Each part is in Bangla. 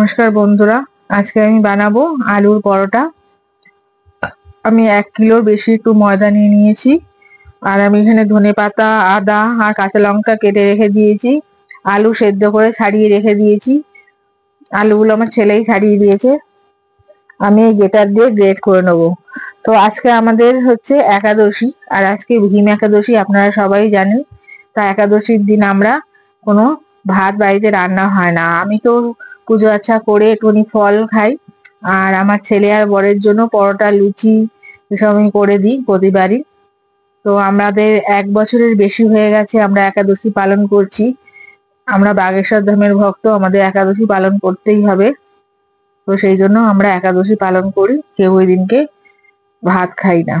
নমস্কার বন্ধুরা, আজকে আমি বানাবো আলুর পরোটা। আমি 1 কিলোর বেশি একটু ময়দা নিয়ে নিয়েছি। আর আমি এখানে ধনেপাতা, আদা আর কাঁচা লঙ্কা কেটে রেখে দিয়েছি। আলু সেদ্ধ করে ছাড়িয়ে রেখে দিয়েছি। আলুগুলো আমার ছেলেই ছাড়িয়ে দিয়েছে। আমি এই গ্রেটার দিয়ে গ্রেট করে নেবো। তো আজকে আমাদের হচ্ছে একাদশী, আর আজকে ভীম একাদশী, আপনারা সবাই জানেন। তা একাদশীর দিন আমরা কোনো ভাত বাড়িতে রান্না হয় না। আমি তো পুজো আচ্ছা করে একটুখানি ফল খাই। আর আমার ছেলে আর বরের জন্য পরোটা, লুচি এসব আমি করে দিই প্রতিবারই। তো আমাদের 1 বছরের বেশি হয়ে গেছে আমরা একাদশী পালন করছি। আমরা বাগেশ্বর ধামের ভক্ত, আমাদের একাদশী পালন করতেই হবে। তো সেই জন্য আমরা একাদশী পালন করি, কেউ ওই দিনকে ভাত খাই না।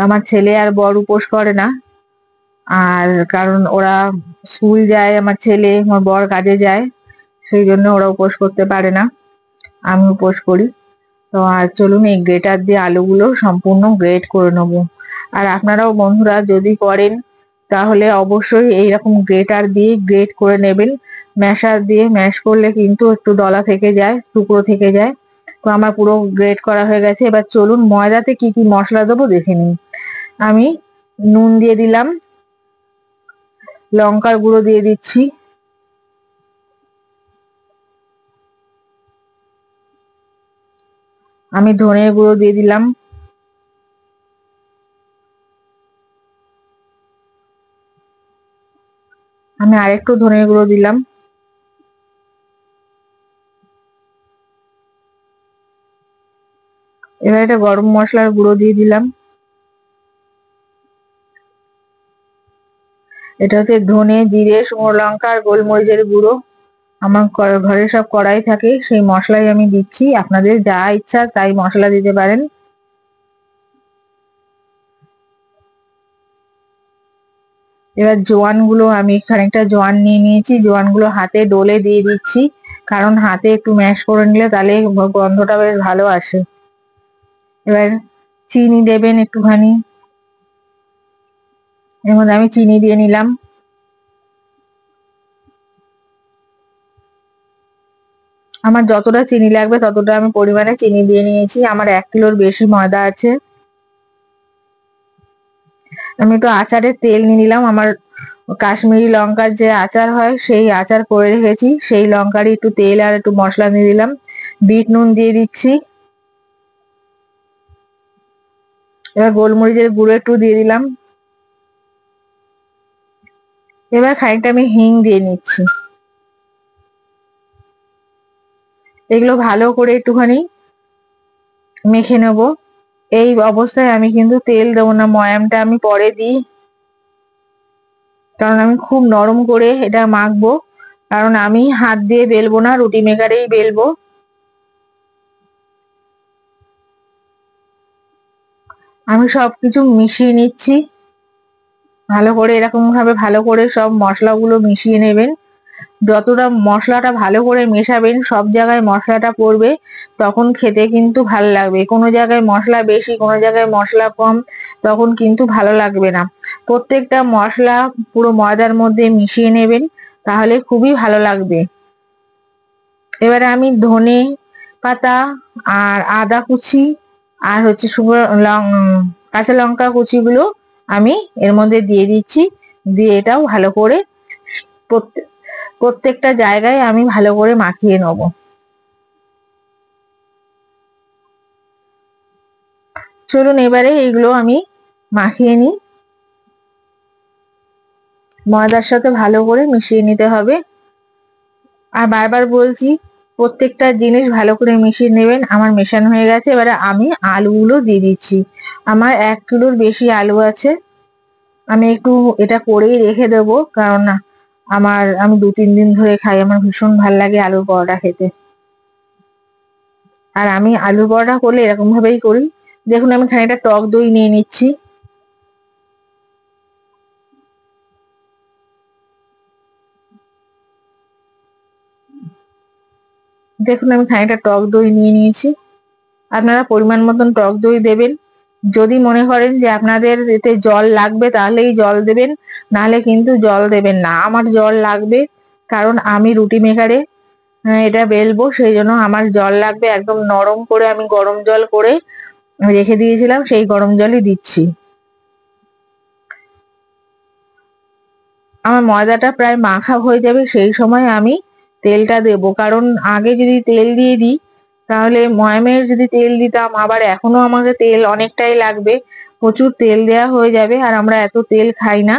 আমার ছেলে আর বর উপোস করে না। আর কারণ ওরা স্কুল যায়, আমার ছেলে, আমার বর কাজে যায়, সেই জন্য ওরা উপোস করতে পারে না, আমি উপোস করি। তো আর চলুন এই গ্রেটার দিয়ে আলুগুলো সম্পূর্ণ গ্রেট করে নেবো। আর আপনারাও বন্ধুরা যদি করেন তাহলে অবশ্যই এইরকম গ্রেটার দিয়ে গ্রেট করে নেবেন। ম্যাশার দিয়ে ম্যাশ করলে কিন্তু একটু দলা থেকে যায়, টুকরো থেকে যায়। তো আমার পুরো গ্রেট করা হয়ে গেছে। এবার চলুন ময়দাতে কি কি মশলা দেবো দেখে নিন। আমি নুন দিয়ে দিলাম, লঙ্কার গুঁড়ো দিয়ে দিচ্ছি, আমি ধনের গুঁড়ো দিয়ে দিলাম, আমি আরেকটু ধনের গুঁড়ো দিলাম, এবার এটা গরম মশলার গুঁড়ো দিয়ে দিলাম। এটা হচ্ছে ধনে, জিরে, শুকনো লঙ্কা আর গোলমরিচের গুঁড়ো। আমার ঘরে সব কড়াই থাকে, সেই মশলাই আমি দিচ্ছি। আপনাদের যা ইচ্ছা তাই মশলা দিতে পারেন। এবার জোয়ান গুলো, আমি খানিকটা জোয়ান নিয়ে নিয়েছি, জোয়ান গুলো হাতে ডলে দিয়ে দিচ্ছি, কারণ হাতে একটু ম্যাশ করে নিলে তাহলে গন্ধটা বেশ ভালো আসে। এবার চিনি দেবেন একটুখানি, এর মধ্যে আমি চিনি দিয়ে নিলাম। আমার যতটা চিনি লাগবে ততটা আমি পরিমাণে চিনি দিয়ে নিয়েছি। আমার 1 কিলোর বেশি ময়দা আছে। আমি একটু আচারের তেল নিয়ে নিলাম। আমার কাশ্মীরি লঙ্কার যে আচার হয় সেই আচার করে রেখেছি, সেই লঙ্কারই একটু তেল আর একটু মশলা দিয়ে দিলাম। বিট নুন দিয়ে দিচ্ছি। এবার গোলমরিচের গুঁড়ো একটু দিয়ে দিলাম। এবার খানিকটা আমি হিং দিয়ে নিচ্ছি। এগুলো ভালো করে একটুখানি মেখে নেব। এই অবস্থায় আমি কিন্তু তেল দেবো না, ময়ামটা আমি পরে দিই, কারণ আমি খুব নরম করে এটা মাখবো। কারণ আমি হাত দিয়ে বেলবো না, রুটি মেকারেই বেলবো। আমি সবকিছু মিশিয়ে নিচ্ছি ভালো করে। এরকম ভাবে ভালো করে সব মশলাগুলো মিশিয়ে নেবেন। যতটা মশলাটা ভালো করে মেশাবেন, সব জায়গায় মশলাটা পড়বে, তখন খেতে কিন্তু ভালো লাগবে। কোনো জায়গায় মশলা বেশি, কোনো জায়গায় মশলা কম, তখন কিন্তু ভালো লাগবে না। প্রত্যেকটা মশলা পুরো ময়দার মধ্যে মিশিয়ে নেবেন, তাহলে খুবই ভালো লাগবে। এবারে আমি ধনে পাতা আর আদা কুচি আর হচ্ছে কাঁচা লঙ্কা কুচিগুলো আমি এর মধ্যে দিয়ে দিচ্ছি। দিয়ে এটাও ভালো করে প্রত্যেকটা জায়গায় আমি ভালো করে মাখিয়ে নেব। চলুন এবারে এইগুলো আমি মাখিয়ে নিই। ময়দার সাথে ভালো করে মিশিয়ে নিতে হবে। আর বারবার বলছি, প্রত্যেকটা জিনিস ভালো করে মিশিয়ে নেবেন। আমার মেশানো হয়ে গেছে। এবারে আমি আলুগুলো দিয়ে দিচ্ছি। আমার 1 কিলোর বেশি আলু আছে। আমি একটু এটা করেই রেখে দেবো, কারণ আমি 2-3 দিন ধরে খাই। আমার ভীষণ ভাল লাগে আলুর পরোটা খেতে। আর আমি আলুর পরোটা করলে এরকম ভাবেই করি। দেখুন আমি খানিকটা টক দই নিয়ে নিচ্ছি। দেখুন আমি খানিকটা টক দই নিয়ে নিয়েছি। আপনারা পরিমাণ মতন টক দই দেবেন। যদি মনে করেন যে আপনাদের এতে জল লাগবে তাহলেই জল দেবেন, নাহলে কিন্তু জল দেবেন না। আমার জল লাগবে, কারণ আমি রুটি মেকারে এটা বেলবো, সেই জন্য আমার জল লাগবে একদম নরম করে। আমি গরম জল করে রেখে দিয়েছিলাম, সেই গরম জলই দিচ্ছি। আমার ময়দাটা প্রায় মাখা হয়ে যাবে, সেই সময় আমি তেলটা দেব। কারণ আগে যদি তেল দিয়ে দিই, তাহলে ময়ামের যদি তেল দিতাম, আবার এখনো আমাকে তেল অনেকটাই লাগবে, প্রচুর তেল দেওয়া হয়ে যাবে, আর আমরা এত তেল খাই না।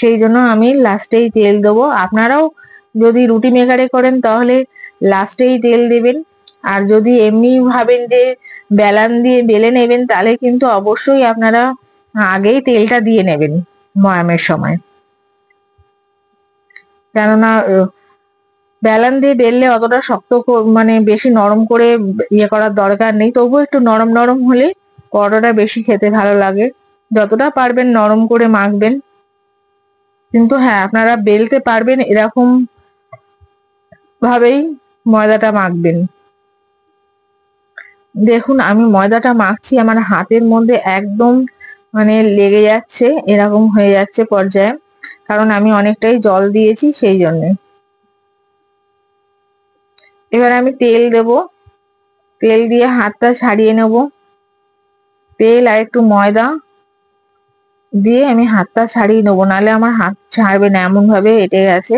সেই জন্য আমি লাস্টেই তেল দেবো। আপনারাও যদি রুটি মেকারে করেন তাহলে লাস্টেই তেল দেবেন, আর যদি এমনি ভাবেন যে বেলান দিয়ে বেলে নেবেন, তাহলে কিন্তু অবশ্যই আপনারা আগেই তেলটা দিয়ে নেবেন ময়ামের সময়। কেননা বেলান দিয়ে বেললে অতটা শক্ত মানে বেশি নরম করে ইয়ে করার দরকার নেই, তবুও একটু নরম নরম হলে পরোটাটা বেশি খেতে ভালো লাগে। যতটা পারবেন নরম করে মাখবেন, কিন্তু হ্যাঁ, আপনারা বেলতে পারবেন এরকম ভাবেই ময়দাটা মাখবেন। দেখুন আমি ময়দাটা মাখছি, আমার হাতের মধ্যে একদম মানে লেগে যাচ্ছে, এরকম হয়ে যাচ্ছে পর্যায়ে, কারণ আমি অনেকটাই জল দিয়েছি সেই জন্যে। এবার আমি তেল দেব, তেল দিয়ে হাতটা ছাড়িয়ে নেব। তেল আর একটু ময়দা দিয়ে আমি হাতটা ছাড়িয়ে নেবো, নাহলে আমার হাত ছাড়বে না, এমন ভাবে এঁটে গেছে।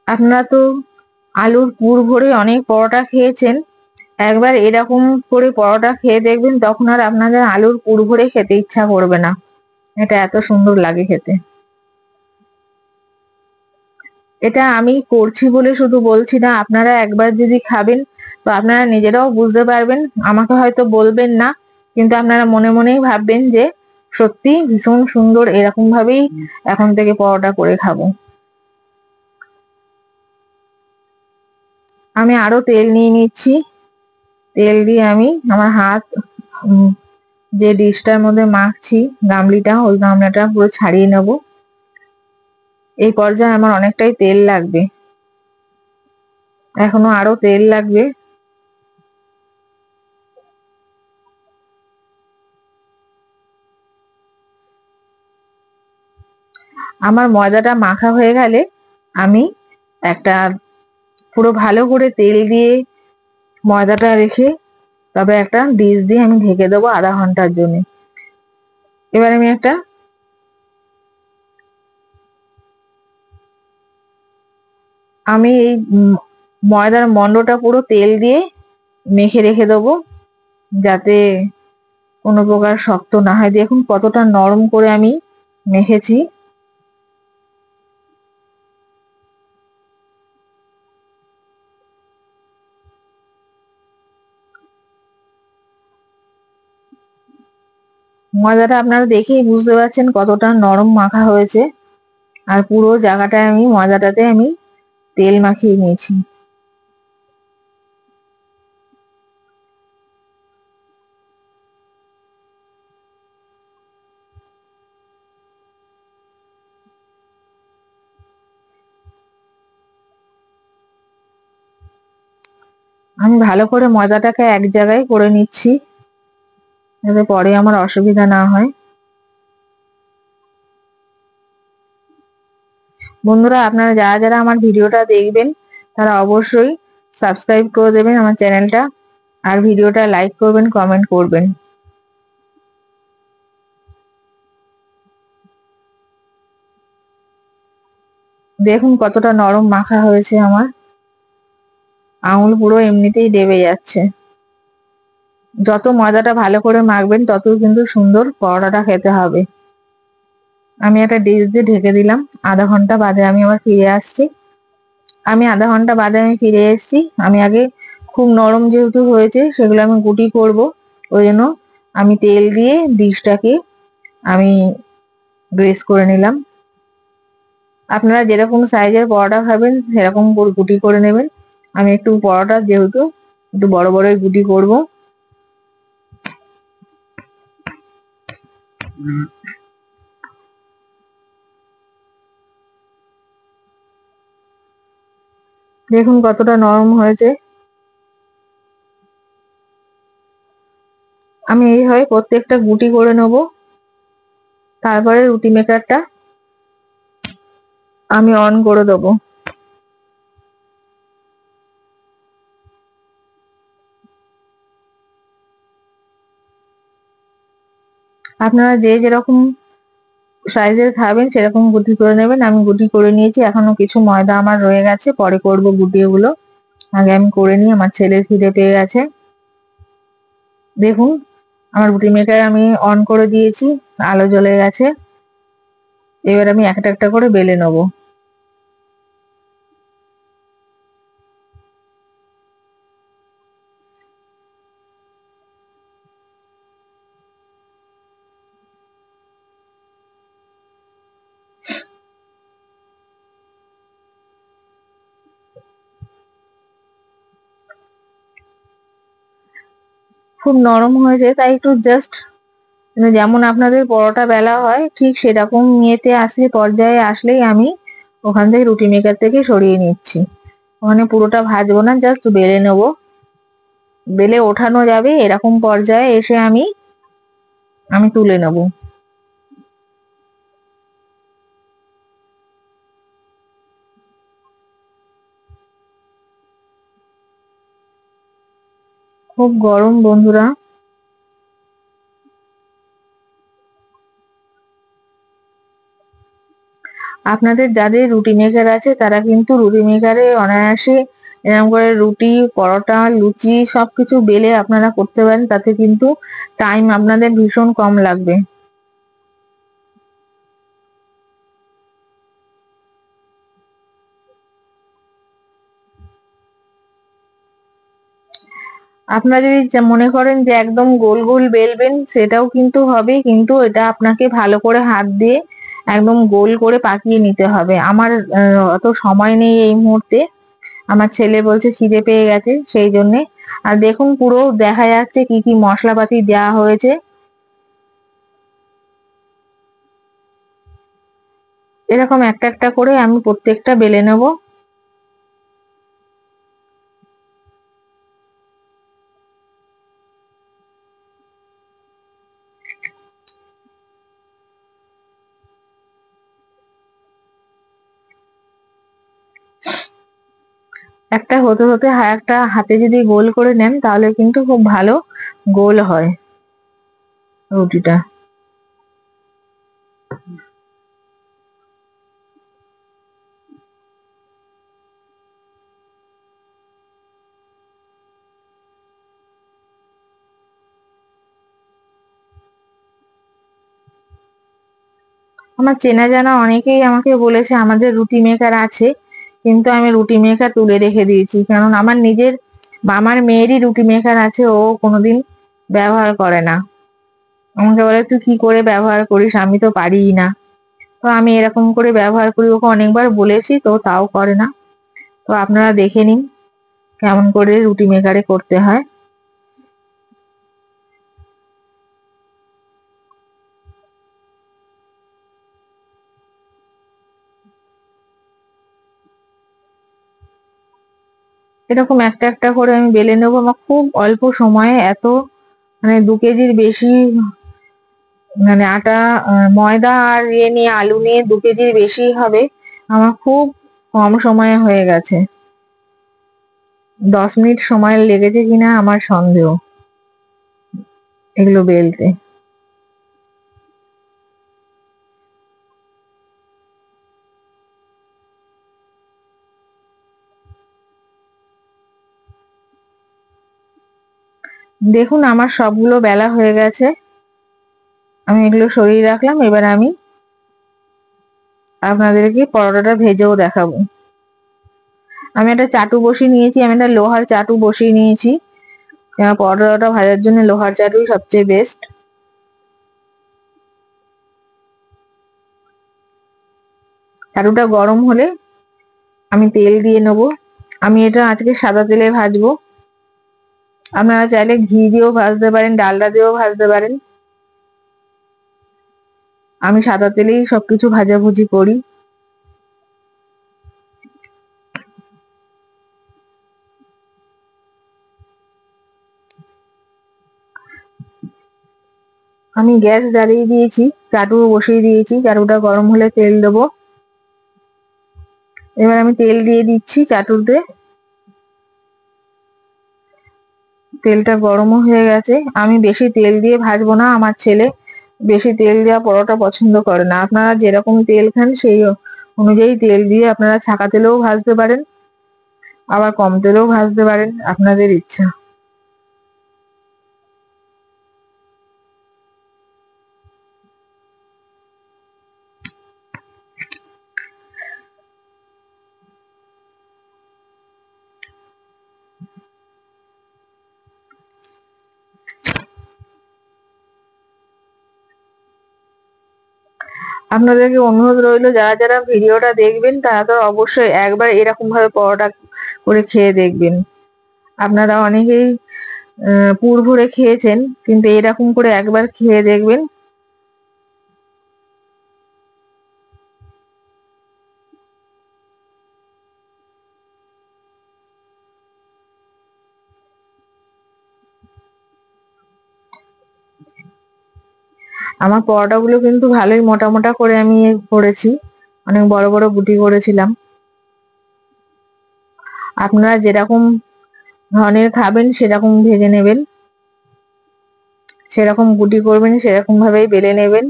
আপনারা তো আলুর পুর ভরে অনেক পরোটা খেয়েছেন, একবার এরকম করে পরোটা খেয়ে দেখবেন, তখন আর আপনাদের আলুর পুর ভরে খেতে ইচ্ছা করবে না। এটা এত সুন্দর লাগে খেতে। এটা আমি করছি বলে শুধু বলছি না, আপনারা একবার যদি খাবেন তো আপনারা নিজেরাও বুঝতে পারবেন। আমাকে হয়তো বলবেন না, কিন্তু আপনারা মনে মনেই ভাববেন যে সত্যি ভীষণ সুন্দর, এরকম ভাবেই এখন থেকে পরোটা করে খাবো। আমি আরো তেল নিয়ে নিচ্ছি। তেল দিয়ে আমি আমার হাত যে ডিশটার মধ্যে মাখছি, গামলিটা, ওই গামলাটা পুরো ছাড়িয়ে নেব। এই পর্যায়ে আমার অনেকটাই তেল লাগবে, এখনো আরো তেল লাগবে। আমার ময়দাটা মাখা হয়ে গেলে আমি একটা পুরো ভালো করে তেল দিয়ে ময়দাটা রেখে তবে একটা ডিশ দিয়ে আমি ঢেকে দেবো আধা ঘন্টার জন্য। এবার আমি এই ময়দার মন্ডটা পুরো তেল দিয়ে মেখে রেখে দেবো, যাতে কোনো প্রকার শক্ত না হয়। দেখুন কতটা নরম করে আমি মেখেছি। ময়দাটা আপনারা দেখেই বুঝতে পারছেন কতটা নরম মাখা হয়েছে, আর পুরো জায়গাটায় আমি ময়দাটাতে আমি তেল মাখিয়ে নিয়েছি। আমি ভালো করে ময়দাটাকে এক জায়গায় করে নিচ্ছি, যাতে পরে আমার অসুবিধা না হয়। বন্ধুরা, আপনারা যারা যারা আমার ভিডিওটা দেখবেন তারা অবশ্যই সাবস্ক্রাইব করে দেবেন আমার চ্যানেলটা, আর ভিডিওটা লাইক করবেন, কমেন্ট করবেন। দেখুন কতটা নরম মাখা হয়েছে আমার, আঙুল পুরো এমনিতেই ডেবে যাচ্ছে। যত ময়দাটা ভালো করে মাখবেন ততই কিন্তু সুন্দর পরোটাটা খেতে হবে। আমি একটা ডিশ দিয়ে ঢেকে দিলাম, আধা ঘন্টা বাদে আমি আবার ফিরে আসছি। আধা ঘন্টা বাদে আমি ফিরে এসেছি। আমি আগে খুব নরম যেহেতু হয়েছে, সেগুলো আমি গুটি করব, ওই জন্য আমি তেল দিয়ে ডিশটাকে আমি গ্রেস করে নিলাম। আপনারা যেরকম সাইজের পরোটা খাবেন সেরকম গুটি করে নেবেন। আমি একটু পরোটা যেহেতু একটু বড় বড়ই গুটি করব। দেখুন কতটা নরম হয়েছে। আমি এইভাবে প্রত্যেকটা গুটি করে নেব। তারপরে রুটি মেকারটা আমি অন করে দেবো। আপনারা যে যেরকম সাইজের খাবেন সেরকম গুটি করে নেবেন। আমি গুটি করে নিয়েছি, এখনো কিছু ময়দা আমার রয়ে গেছে, পরে করব গুটি ওগুলো। আগে আমি করে নিই, আমার ছেলের খিদে পেয়ে গেছে। দেখুন আমার রুটি মেকার আমি অন করে দিয়েছি, আলো জ্বলে গেছে। এবার আমি একটা একটা করে বেলে নেবো। খুব নরম হয়েছে, তাই একটু জাস্ট যেমন আপনাদের পরোটা বেলা হয় ঠিক সেরকম ইয়েতে আসলে, পর্যায়ে আসলেই আমি ওখান থেকে রুটি মেকার থেকে সরিয়ে নিচ্ছি। ওখানে পুরোটা ভাজবো না, জাস্ট বেলে নেবো। বেলে ওঠানো যাবে এরকম পর্যায়ে এসে আমি আমি তুলে নেব। খুব গরম বন্ধুরা। আপনাদের যাদের রুটি মেকার আছে তারা কিন্তু রুটি মেকারে অনায়াসে এরকম করে রুটি, পরোটা, লুচি সবকিছু বেলে আপনারা করতে পারেন, তাতে কিন্তু টাইম আপনাদের ভীষণ কম লাগবে। আপনারা যদি মনে করেন যে একদম গোল গোল বেলবেন সেটাও কিন্তু হবে, কিন্তু এটা আপনাকে ভালো করে হাত দিয়ে একদম গোল করে পাকিয়ে নিতে হবে। আমার অত সময় নেই এই মুহূর্তে, আমার ছেলে বলছে খিদে পেয়ে গেছে সেই জন্যে। আর দেখুন পুরো দেখা যাচ্ছে কি কি মশলাপাতি দেওয়া হয়েছে। এরকম একটা একটা করে আমি প্রত্যেকটা বেলে নেব। একটা হতে হতে একটা হাতে যদি গোল করে নেন তাহলে কিন্তু খুব ভালো গোল হয় রুটিটা। আমার চেনা জানা অনেকেই আমাকে বলেছে আমাদের রুটি মেকার আছে, কিন্তু আমি রুটি মেকার তুলে রেখে দিয়েছি, কারণ আমার নিজের বা আমার মেয়েরই রুটি মেকার আছে, ও কোনোদিন ব্যবহার করে না। আমাকে বলে তুই কি করে ব্যবহার করিস, আমি তো পারিই না। তো আমি এরকম করে ব্যবহার করি, ওকে অনেকবার বলেছি তো তাও করে না। তো আপনারা দেখে নিন কেমন করে রুটি মেকারে করতে হয়। এরকম একটা একটা করে আমি বেলে নেবো। আমার খুব অল্প সময়ে এত, মানে 2 কেজির বেশি, মানে আটা, ময়দা আর ইয়ে নিয়ে, আলু নিয়ে 2 কেজির বেশি হবে। আমার খুব কম সময়ে হয়ে গেছে। 10 মিনিট সময় লেগেছে কিনা আমার সন্দেহ এগুলো বেলতে। দেখুন আমার সবগুলো বেলা হয়ে গেছে, আমি এগুলো সরিয়ে রাখলাম। এবার আমি আপনাদেরকে পরোটাটা ভেজেও দেখাবো। আমি একটা চাটু বসিয়ে নিয়েছি, আমি একটা লোহার চাটু বসিয়ে নিয়েছি। পরোটাটা ভাজার জন্য লোহার চাটুই সবচেয়ে বেস্ট। চাটুটা গরম হলে আমি তেল দিয়ে নেবো। আমি এটা আজকে সাদা তেলে ভাজবো, আপনারা চাইলে ঘি দিয়েও ভাজতে পারেন, ডালডা দিয়েও ভাজতে পারেন। আমি সাদা তেলেই সবকিছু ভাজাভুজি করি। আমি গ্যাস জ্বালিয়ে দিয়েছি, চাটু বসিয়ে দিয়েছি, চাটুটা গরম হলে তেল দেবো। এবার আমি তেল দিয়ে দিচ্ছি চাটুতে। তেলটা গরমও হয়ে গেছে। আমি বেশি তেল দিয়ে ভাজবো না, আমার ছেলে বেশি তেল দেওয়া পরোটা পছন্দ করে না। আপনারা যেরকম তেল খান সেই অনুযায়ী তেল দিয়ে আপনারা ছাকা তেলেও ভাজতে পারেন, আবার কম তেলেও ভাজতে পারেন, আপনাদের ইচ্ছা। আপনাদেরকে অনুরোধ রইল, যারা যারা ভিডিওটা দেখবেন তারা তো অবশ্যই একবার এরকম ভাবে পরোটা করে খেয়ে দেখবেন। আপনারা অনেকেই পুর ভরে খেয়েছেন, কিন্তু এরকম করে একবার খেয়ে দেখবেন। আমার পরোটাগুলো কিন্তু ভালোই মোটা মোটা করে আমি করেছি, অনেক বড় বড় গুটি করেছিলাম। আপনারা যেরকম ধরনের খাবেন সেরকম ভেজে নেবেন, সেরকম গুটি করবেন, সেরকম ভাবেই বেলে নেবেন,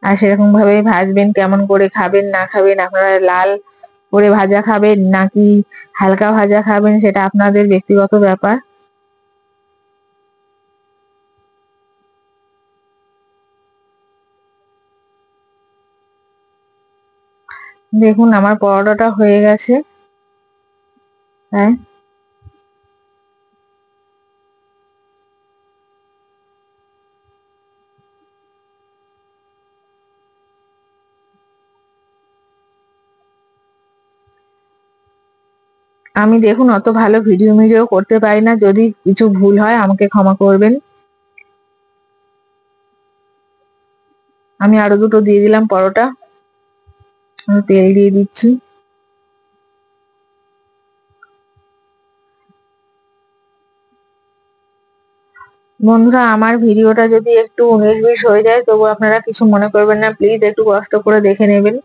আর সেরকম ভাবেই ভাজবেন। কেমন করে খাবেন না খাবেন, আপনারা লাল করে ভাজা খাবেন নাকি হালকা ভাজা খাবেন, সেটা আপনাদের ব্যক্তিগত ব্যাপার। দেখুন আমার পরোটাটা হয়ে গেছে। হ্যাঁ, আমি দেখুন অত ভালো ভিডিও করতে পারি না, যদি কিছু ভুল হয় আমাকে ক্ষমা করবেন। আমি আরো দুটো দিয়ে দিলাম পরোটা। আমি তেল দিয়ে দিচ্ছি। বন্ধুরা, আমার ভিডিওটা যদি একটু 19-20 হয়ে যায় তবু আপনারা কিছু মনে করবেন না, প্লিজ একটু কষ্ট করে দেখে নেবেন।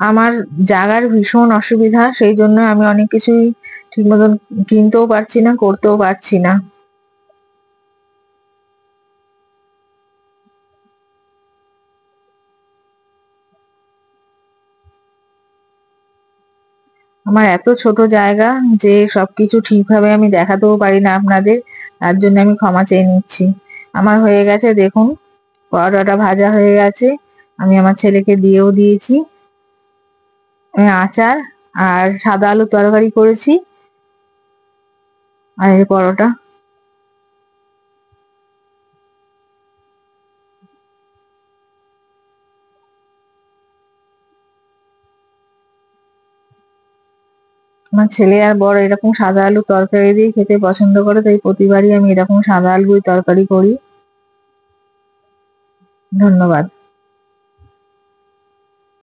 আমার জাগার ভীষণ অসুবিধা, সেই জন্য আমি অনেক কিছুই ঠিক মতন কিনতেও পারছি না, করতেও পারছি না। আমার এত ছোট জায়গা যে সবকিছু ঠিকভাবে আমি দেখাতেও পারি না আপনাদের, তার জন্য আমি ক্ষমা চেয়ে নিচ্ছি। আমার হয়ে গেছে, দেখুন পরোটাটা ভাজা হয়ে গেছে। আমি আমার ছেলেকে দিয়েও দিয়েছি। আমি আচার আর সাদা আলু তরকারি করেছি, আর এই পরোটা। আমার ছেলে আর বড় এরকম সাদা আলু তরকারি দিয়ে খেতে পছন্দ করে, তাই প্রতিবারই আমি এরকম সাদা আলুর তরকারি করি। ধন্যবাদ।